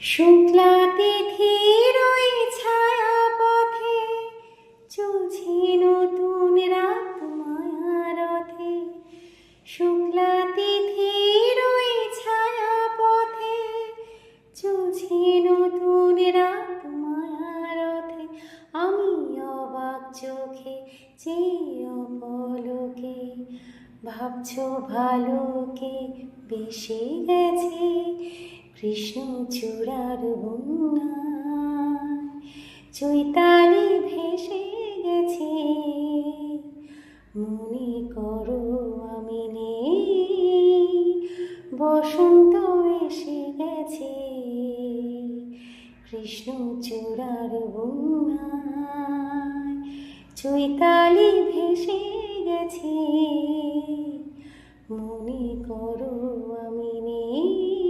শুক্লা তিথির ওই ছায়া পথে চলছে নতুন রাত মায়ারথে। শুক্লা তিথির ওই ছায়া পথে চলছে নতুন রাত মায়ারথে। আমি অবাক চোখে চেয়ে অপলকে ভাবছো ভালোকে বেসে গেছে কৃষ্ণ চূড়ার বন্যায়। চৈতালি ভেসে গেছে, মনে করো আমি নেই, বসন্ত এসে গেছে কৃষ্ণ চূড়ার বন্যায়। চৈতালি ভেসে গেছে, মনে করো আমি নেই।